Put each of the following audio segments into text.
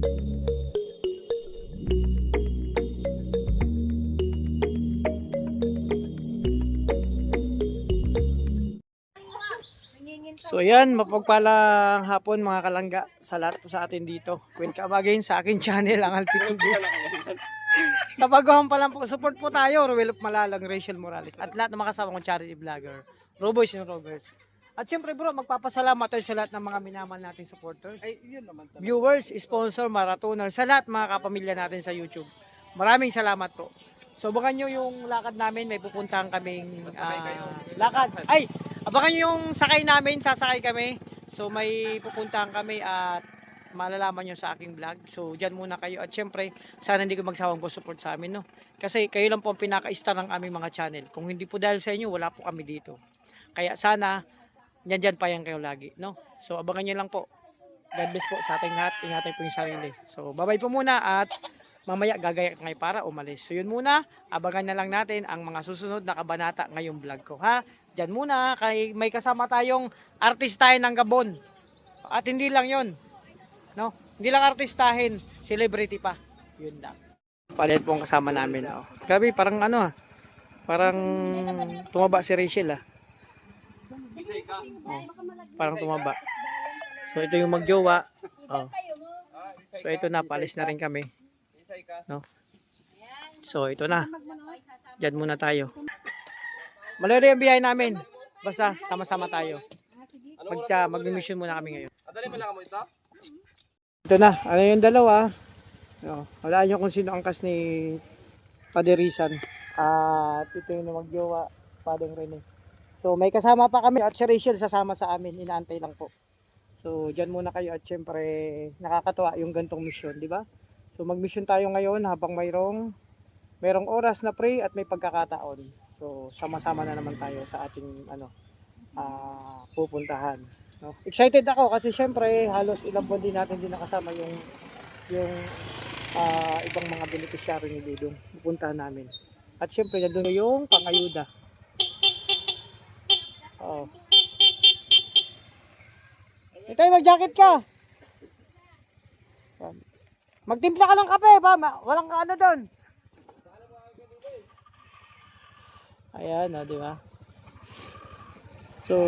So ayan, mapagpalang hapon mga kalangga sa lahat po sa atin dito. Welcome again sa akin channel, ang Alpin. Sa baguhan pa lang po, support po tayo, Ruel of Malalang, Rachel Morales, at lahat ng mga kasama kong charity vlogger, Roboys and Rovers. At syempre bro, magpapasalamat tayo sa lahat ng mga minamahal nating supporters, viewers, sponsor, marathoners, sa lahat mga kapamilya natin sa YouTube. Maraming salamat po. So abangan nyo yung lakad namin, may pupuntahan kaming lakad. Ay, abangan nyo yung sakay namin, sasakay kami. So may pupuntahan kami at malalaman nyo sa aking vlog. So dyan muna kayo. At syempre, sana hindi ko magsawang po support sa amin, no? Kasi kayo lang po ang pinaka-star ng aming mga channel. Kung hindi po dahil sa inyo, wala po kami dito. Kaya sana, dyan pa yan kayo lagi, no? So abangan nyo lang po. God bless po sa ating lahat. Ingatan po yung sarili. So bye-bye po muna at mamaya gagaya ngayon para umalis. So yun muna, abangan na lang natin ang mga susunod na kabanata ngayong vlog ko, ha? Diyan muna, kay may kasama tayong artistahin ng Gabon. At hindi lang yun, no? Hindi lang artistahin, celebrity pa. Yun lang. Palit po ang kasama namin. Oh. Grabe, parang ano parang tumaba si Rachel Oh, parang tumaba. So ito yung magjowa. Oh. So ito na, palis na rin kami. No? So ito na. Diyan muna tayo. Malayo ang biyahe namin. Basta sama-sama tayo. Mag-mission muna kami ngayon. Ito na. Ano yung dalawa? No. Wala nyo kung sino angkas ni Paderisan. At ito yung magjowa, Padeng Rene. So may kasama pa kami at si Rachel sasama sa amin. Inaantay lang po. So diyan muna kayo at syempre nakakatuwa yung gantong mission, di ba? So mag-mission tayo ngayon habang mayroong oras na free at may pagkakataon. So sama-sama na naman tayo sa ating pupuntahan. No? Excited ako kasi syempre halos ilang buwan din natin din nakasama yung ibang mga beneficiary ni Dudong. Pupuntahan namin. At syempre nandun yung pangayuda. Oh. Ito mag-jacket ka. Magtimpla ka ng kape ba? Walang ano doon. Ayan, di ba? So,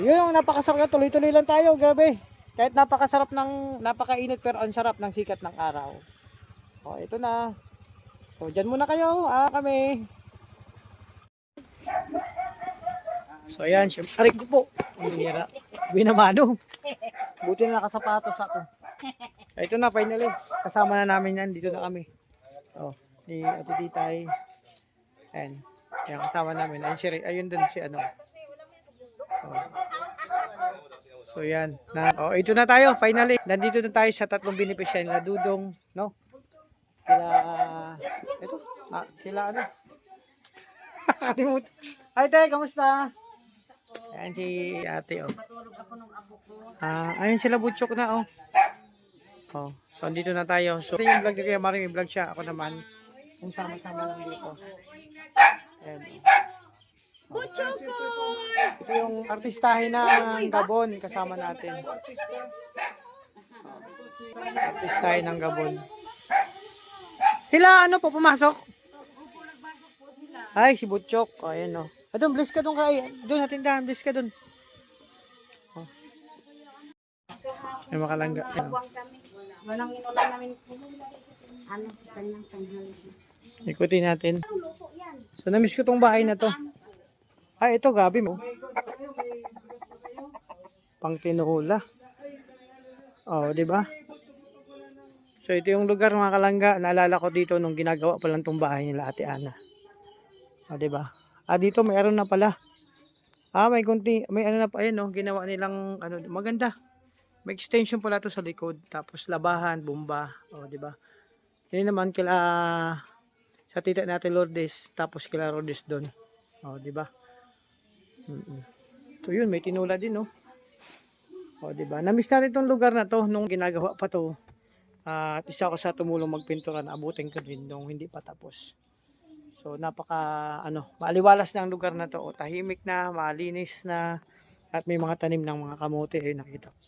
yun yung napakasarap. Tuloy-tuloy lang tayo, grabe. Kahit napakainit pero ang sarap ng sikat ng araw. O, ito na. So, dyan muna kayo. Kami. So, ayan. Aray ko po. Hindi nira. Binamano. Buti na nakasapatos ako. Ito na, finally. Kasama na namin yan. Dito na kami. Oh, ni Ate Titay. Ayan. Ayan, kasama namin. Ayun din si ano. Oh. So, yan. Ito na tayo, finally. Nandito na tayo sa tatlong beneficiary na Dudong, no? Sila ano? Hi, Tay, kamusta? Ayan si Ate, oh. Ayan sila butchok na, oh. Oh, so andito na tayo. So ito yung vlog ni Kuya Maring, i-vlog siya. Ako naman, kung sama-sama lang dito. Ayan. Butchok! Ito yung artistahin ng Gabon, kasama natin. Artistahin ng Gabon. Sila ano po, pumasok? Ay, si Butchok. Oh, ayan, oh. Doon, bless ka doon kay. Doon, natindahan, bless ka doon. Oh. Ay, makalangga. Walang inulan namin kanyang tanghali. Ikutin natin. So, namiss ko tong bahay na to. Ay, ito, gabi mo. Pang tinula. Oh, di ba? So, ito yung lugar mga kalangga. Naalala ko dito nung ginagawa pa lang tong bahay nila Ate Ana. Oh, di ba? Dito may aron na pala. May kunti, may ano na pa, ayan, no? Ginawa nilang, ano, maganda. May extension pala to sa likod. Tapos labahan, bomba. O, di ba? Yan naman kila sa tita natin Lourdes. Tapos kila Lourdes doon. O, di ba? So, yun. May tinula din, no? O, di ba? Namiss natin itong lugar na to nung ginagawa pa to. At isa ako sa tumulong magpintura na abutin ko din nung hindi pa tapos. So, maaliwalas na ang lugar na to. O, tahimik na, malinis na. At may mga tanim ng mga kamote. Nakita ko.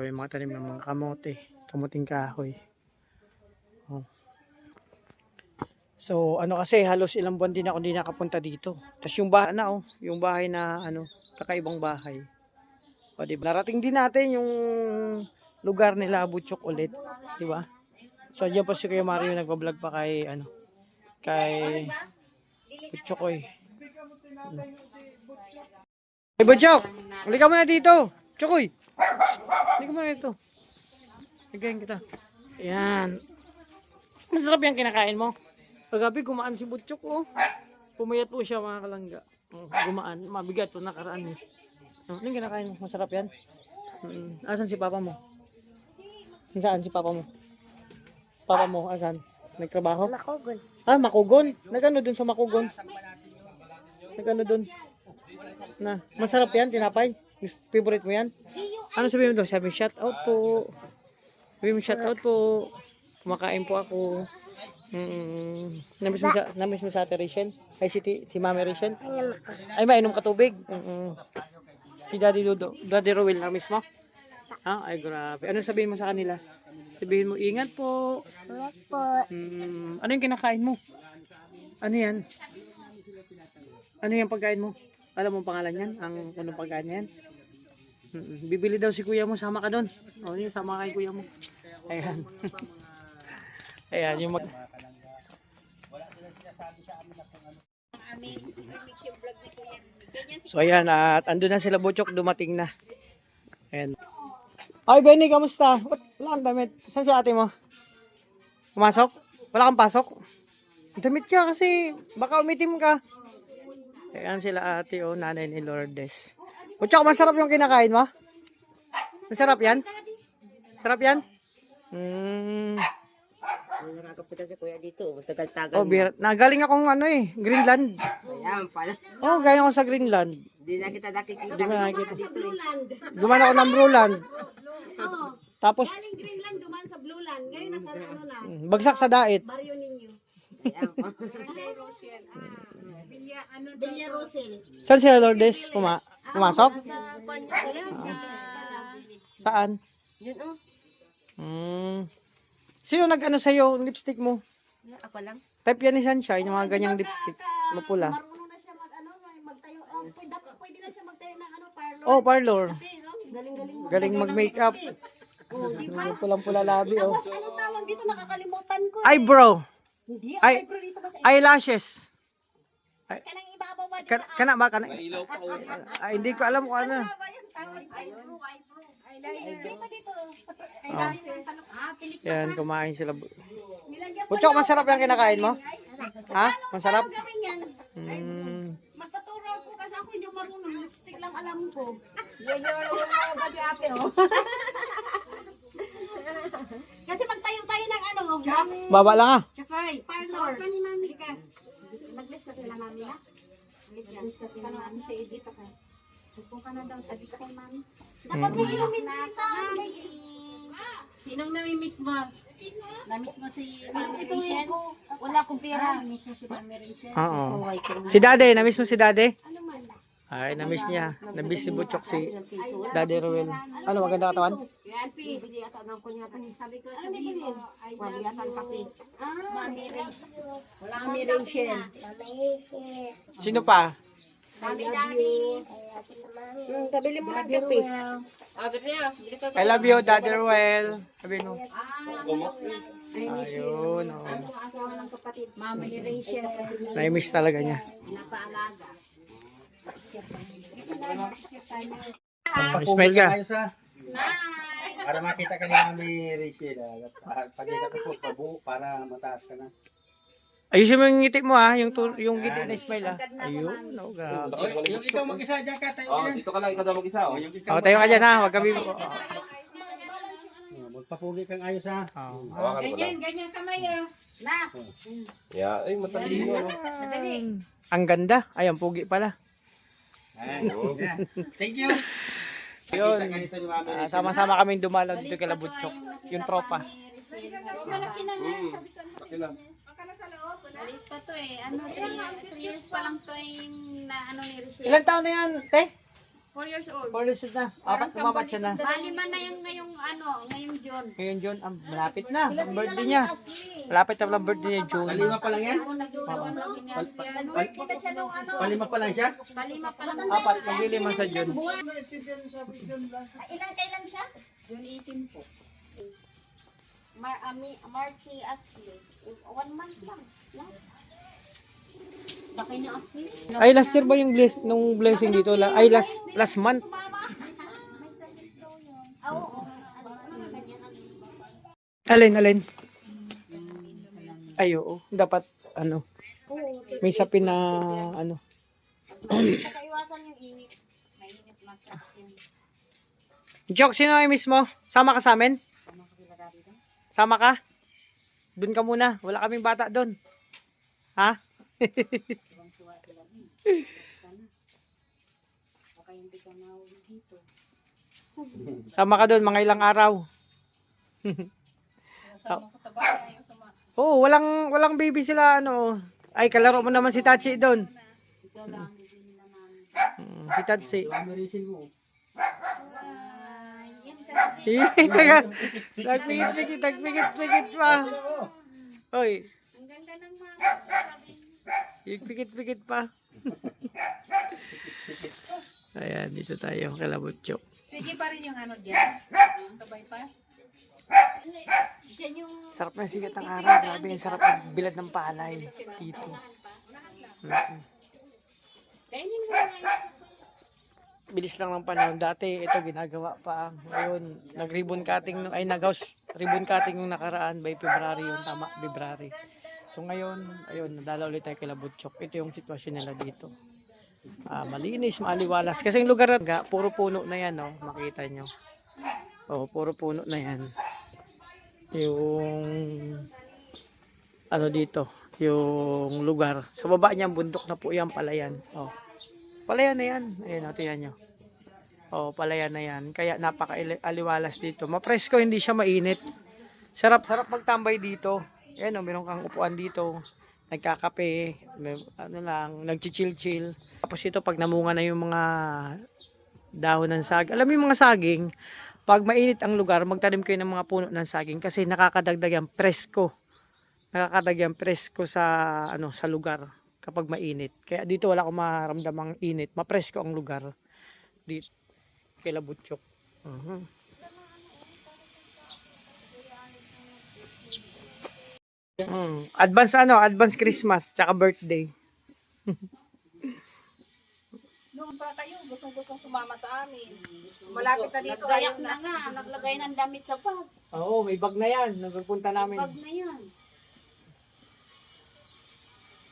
May mga tanim ng mga kamote. kamuting kahoy. Oh. So, ano kasi, halos ilang buwan din ako hindi nakapunta dito. Tapos yung bahay na, yung bahay na, kakaibang bahay. O, diba? Narating din natin yung lugar nila, Butchok ulit. Diba? So, diyan pa si Kuya Mario nagpa-vlog pa kay, kay Butchok, Hey, Butchok! Halika muna dito! Chokoy! Halika muna dito. Lagayin kita. Ayan. Masarap yung kinakain mo. Pagabi, gumaan si Butchok, Pumayat po siya, mga kalangga. Gumaan. Mabigat po, nakaraan eh. Ano yung kinakain mo? Masarap yan? Asan si papa mo? Saan si papa mo? Papa mo, asan? Nagtrabaho? Makugon. Makugon? Nagano dun sa Makugon? Nagano dun? Na, masarap yan, tinapay? Favorite mo yan? Ano sabihin mo doon? Sabi, shout out po. Sabi mo, shout out po. Kumakain po ako. Namiss mo sa ate Rachel? Ay, si Mami Rachel? Ay, mainom ka tubig? Si Daddy Dodo, Daddy Rowell, namiss mo? Ay, grabe. Ano sabihin mo sa kanila? Sabihin mo, ingat po. Ingat po. Ano yung kinakain mo? Ano yan? Ano yung pagkain mo? Alam mo ang pangalan yan? Anong pagkain yan? Bibili daw si kuya mo, sama ka doon. Yun, sama kay kuya mo. Ayan. Ayan, yung So ayan, at andun na sila Butchok, dumating na. Ayan. Ay, Benny, kamusta? Wala kang damit. Saan si ate mo? Pumasok? Wala kang pasok? Damit ka kasi baka umitim ka. Ayan sila ate, nanay ni Lourdes. Butchok, masarap yung kinakain mo? Masarap yan? Sarap yan? Nakakapunta si kuya dito. Tagal-tagal. Nagaling akong Greenland. Ayan pala. Galing ako sa Greenland. Hindi na kita nakikita. Hindi mo nakikita. Sa Blueland. Duman ako ng Bruland. Tapos, Galing Greenland, duman sa Blueland. Ngayon nasa na? bagsak sa dait. Baryo ninyo. Villa Rosel. Saan si Lourdes? Pumasok? Saan? Yun Sino nag-ano sa'yo lipstick mo? Ako lang. Type yan ni Sunshine, yung mga ganyang lipstick. Mapula. Marunong na siya magtayo. Pwede na siya magtayo ng parlor. Parlor. Kasi galing-galing Galing mag-makeup. Di ba? Pulang-pula labi, Tapos anong tawag dito? Nakakalimutan ko. Eyebrow. Hindi, Ay- eyebrow dito ba sa Eyelashes. kanang ibabaw ba dito? Kana ba? Hindi ko alam kung ano. Ba yung tawag? Eyebrow. Dito. Eyeliner. Yan, kumain sila. Nilagyan Butchok, masarap yung kinakain mo? Masarap? Paano gawin yan? Magpaturo ako kasi ako hindi marunong. Lipstick lang alam ko. Yan yung ba si ate, Kasi magtayo-tayo ng Baba lang Tsakay, parlor. Kani mami ka. Nag-list ka sila mami ha? Nag-list ka sila mami sa edit ka. Upo ka na daw, tabi ka kay mami. Dapat may ilumin sila. Sinong nami-miss mo? Na-miss mo si Mami Rachel? Wala akong pera. Na-miss mo si Mami Rachel? Oo. Si Daddy, na-miss mo si Daddy? Ano man? Ay, na-miss niya. Na-miss si Butchok si Daddy Rowell. Ano, maganda katawan? Yan, Pi. Bili yata ng kunyata. Sabi ko sa Ano video, bibili? ay Wali yata ang kape. Mami Rachel. Wala kami Rachel. Sino pa? Mami Daddy. Pabili mo ng kape. I love you, Daddy Rowell. Sabi mo. I miss you. Ayun, Ang asawa ng kapatid. Mami Rachel. Na-miss talaga niya. Napaalaga. Smile ka. Para makita ka ni Mami Rachel. Pagkita ko po, pabuo para mataas ka na. Ayusin mo yung ngiti mo yung ngiti na smile Ayun, grabe. Yung ikaw mag-isa dyan ka, tayo dyan. Dito ka lang, ikaw daw mag-isa. Yung ikaw Tayo ka dyan huwag kami. magpapugi kang ayos ha. Hawakan ko lang. Ganyan kamay Na. Yeah, ay matalino. Ang ganda. Ay, ang pugi pala. Ayan. Thank you. Yun. Nakita ka nito ni Mami Rachel. Sama-sama kaming dumalon dito kay Butchok. Yung tropa. Malaki na nga. Sabi ko na. Okay lang. Malit pa to Ano, 3 years pa lang to yung na ni Rachel. Ilan taon na yan, te? 4 years old. 4 years old na. Apat tumapat siya na. Maliman na yung ngayong June. Ngayon, June, malapit na. Ang birthday niya. Malapit na ang birthday niya, June. Palima pa lang yan? Kita siya nung Palima pa lang siya? palima pa lang. Apat, magliliman sa June. Kailan siya? June 18 po. March si Ashley. 1 month lang. No? Bakit niya Ashley? Ay, last year ba yung nung blessing dito? Ay, last month. Oo. Alin? Ay, oo. Dapat, may sapin na, Saka iwasan yung init. Mainit na. Joke, sino ay miss mo? Sama ka sa amin? Sama ka? Doon ka muna. Wala kaming bata doon. Ha? Sama ka doon, mga ilang araw. Oo, walang baby sila, Ay, kalaro mo naman si Tachi doon. Si Tachi. Iwan mo rin sila mo. Tagpikit pa. Hoy, Ang ganda ng mga pikit pa. Ayan, dito tayo, Kalabutyo. Sige pa rin yung diyan. Ang bypass. Diyan yung Sarap na sigat ng araw. Grabe, yung sarap ng bilad ng palay. Dito. kainin mo nga. Bilis lang ng panahon. Dati, ito ginagawa pa. Ngayon, nag-ribbon cutting, nag-house ribbon cutting yung nakaraan by February yun. Tama, February. So ngayon, ayun, nadala ulit tayo kay Labutchok. Ito yung sitwasyon nila dito. Malinis, maaliwalas. Kasi yung lugar na, puro puno na yan, makita nyo. Puro puno na yan. Yung, dito, yung lugar. Sa baba niya, bundok na po yan, palayan. Palayan na yan. Ayun, tingnan nyo. Palayan na yan. Kaya napaka-aliwalas dito. Mapresko, hindi siya mainit. Sarap magtambay dito. Ayan, meron kang upuan dito. Nagkakape, nagchichill-chill. Tapos ito, pag namunga na yung mga dahon ng saging. Alam mo yung mga saging, pag mainit ang lugar, magtanim kayo ng mga puno ng saging kasi nakakadagdag yan presko. Nakakadagdag yan presko sa lugar kapag mainit. Kaya dito wala akong maramdamang init. Mapresko ang lugar. Dito kay Labutchok. Advance Christmas tsaka birthday. Noon pa kayo, gustong sumama sa amin. Malapit na dito. Gayak na nga. Naglagay ng damit sa bag. Oo, may bag na yan. Nagpupunta namin. Bag na yan.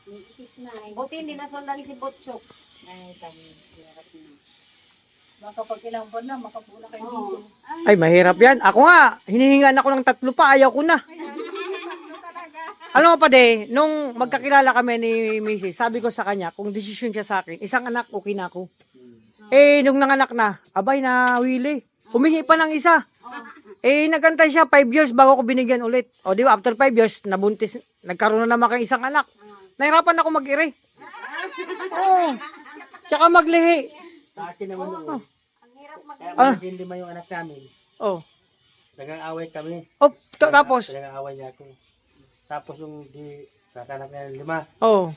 May isip na. Buti hindi nasundan si Butchok. Ay, kami. Hirap na. Baka pag ilang buwan na, makapula kayo dito. Ay, mahirap yan. Ako nga, hinihingan ako ng 3 pa. Ayaw ko na. Alam mo pa nung magkakilala kami ni Mrs., sabi ko sa kanya, kung desisyon siya sa akin, isang anak, okay na ako. Nung nanganak na, abay na wili. Humingi pa ng isa. Nagantay siya 5 years bago ko binigyan ulit. Di ba, after 5 years, nabuntis, nagkaroon na naman kang isang anak. Nahirapan ako mag-ire. Tsaka maglihi. Sa akin naman noon. Ang hirap mag- Kaya maging 5 yung anak namin. Nag-aaway kami. Tapos? Nag-aaway niya ako. Tapos yung kakanak niya ng 5.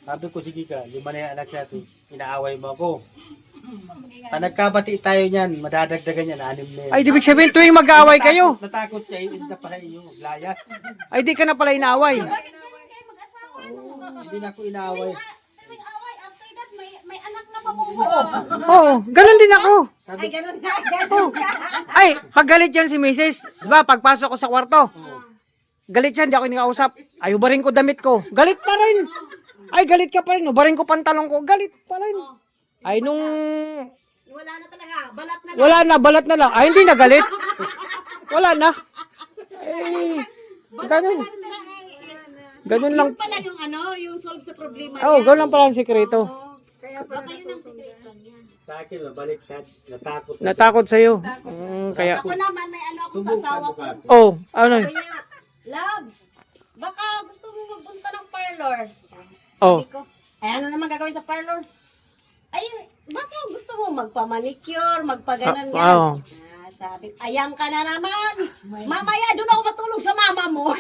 Sabi ko, sige ka, 5 na yung anak natin. Inaaway mo ako. Pag nagkabati tayo niyan, madadagdagan yan, 6 na yan. Ay, ibig sabihin tuwing mag-aaway kayo. Natakot siya, hindi na pala iyo, layas. Ay, di ka na pala inaaway. Bakit ganun kayo mag-asawa? Hindi na ako inaaway. Tuwing away, after that, may anak na mabubuo. Ganun din ako. Ay, ganun na. Ganun ka. Ay, pag galit yan si Mrs., diba, pagpasok ko sa kwarto, galit siya, hindi ako nikausap. Ay, ubarin ko damit ko. Galit pa rin. Ay, galit ka pa rin. Ubarin ko pantalong ko. Galit pa rin. Ay, nung... Wala na talaga. Balat na. Wala na, balat na lang. Ay, hindi na galit. Wala na. Ay, ganun. Ganun lang. Pala yung yung solve sa problema. Ganun lang pala ang sikreto. Kaya pala yun ang sekreto niya. Sa akin, mabaliktad, natakot. Natakot sa'yo. Kaya... Ako naman, may ako sa asawa ko. Ano? Kaya, love, baka gusto mo magpunta ng parlor. Oh. Sabi ko, ay ano naman gagawin sa parlor? Ay, baka gusto mo magpa-manicure, magpa-ganon yan. Oo. Sabi, ayang ka na naman. Mamaya doon ako matulog sa mama mo.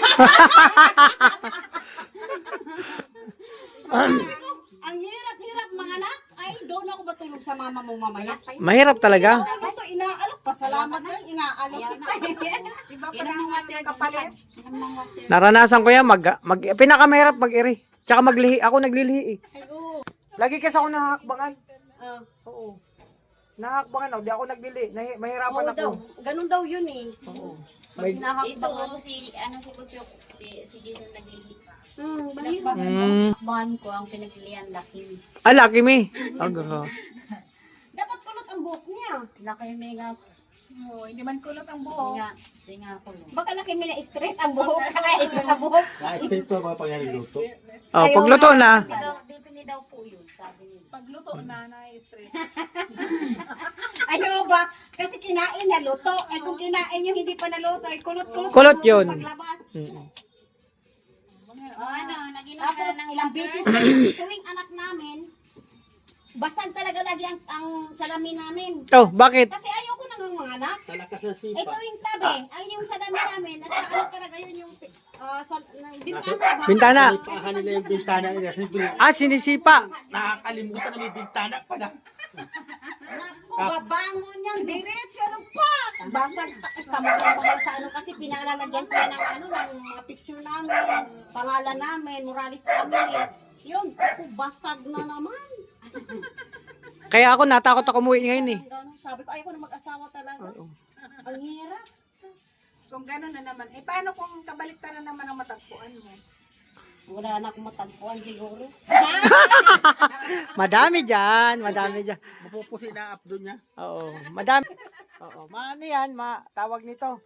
Sabi ko, ang hirap-hirap mga anak. Ay, doon ako matulog sa mama mo mamaya. Mahirap talaga. Ako ito, inaalok. Pasalamat lang, inaalok kita. Iba pa lang ang kapalit. Naranasan ko yan, pinakamahirap mag-iri. Tsaka maglihi. Ako naglilihi eh. Ay, oo. Lagi kasi ako nahakbangan. Ah, Oo. Nahakbangan ako, di ako naglili. Mahirapan oo ako. daw. Ganun daw yun eh. Oo. Pag hinahakbangan. Ito, si Butchok, si Jason naglilip. Mahirap. Bahan ko ang pinaglihan, laki. Laki me. Aga. Dapat kulot ang buhok niya. Laki may nga. Oo, hindi man kulot ang Hindi buhok. nga ko. Baka laki mo na straight ang buhok. Ay, ang buhok. Na-straight ko mga pagyaluto. Oh, pagluto na. Depende daw po yun, sabi niya. Pagluto na straight. Ayaw ba? Kasi kinain niya luto. Ay kung kinain yung hindi pa naluto, ay kulot-kulot. Kulot ang buhok yun. Paglabas. Mm. Naginom Tapos ilang beses tuwing anak namin, basag talaga lagi ang salamin namin. Oh, bakit? Kasi ayoko nang ang mga anak. Sa lakas ng Eh sipa. tuwing tabi, ay yung salamin namin, nasa ano talaga yun yung bintana ba? Bintana. Sinipahan nila yung bintana nila. Sinisipa. Nakakalimutan na may bintana pala. Naku, babangon niyan, diretso, ano pa? Basag, kamagod sa ano, kasi pinalalagyan ko yan ng ano, ng mga picture namin, pangalan namin, Morales Family. Yun, ako, basag na naman. Kaya ako natakot ako umuwi ngayon eh. Ganun. Sabi ko, ayoko na mag-asawa talaga. Ang hirap. Kung gano'n na naman. Eh, paano kung kabaliktaran naman ang matagpuan mo? Wala na akong matagpuan siguro. Madami dyan. Mapupusi na up doon niya. Oo, madami. Oo, maano yan, tawag nito.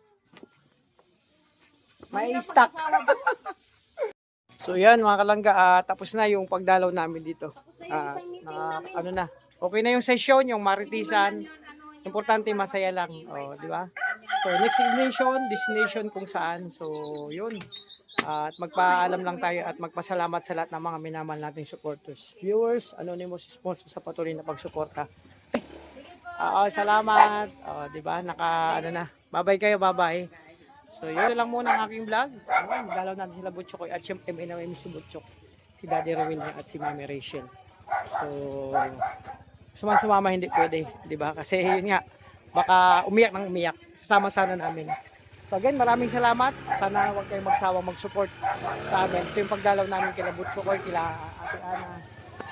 May stock. So yan mga kalangga, tapos na yung pagdalaw namin dito. Tapos na yung isang meeting namin. Ano na, okay na yung session, yung maritisan. Importante masaya lang, di ba? So next destination kung saan. So yun. At magpaalam lang tayo at magpasalamat sa lahat ng mga minamahal nating supporters. Viewers, anonymous sponsor sa patuloy na pagsuporta. Salamat. Di ba? Bye-bye kayo, bye-bye. So yun lang muna ang aking vlog. Magdalaw natin sila Butchok at siyempre MNM si Butchok, si Daddy Rowell at si Mami Rachel. So sumama hindi pwede, di ba? Kasi yun nga, baka umiyak ng umiyak. Sasama sana namin. So again, maraming salamat. Sana huwag kayong magsawang mag-support sa amin. Ito yung pagdalaw namin kila Butchok, kila Ate Ana.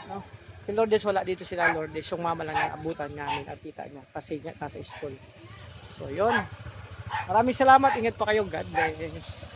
No? Si Lourdes, wala dito sila Lourdes. Yung mama lang yung abutan namin at tita niya kasi nasa school. So yun. Maraming salamat. Ingat pa kayo. God bless.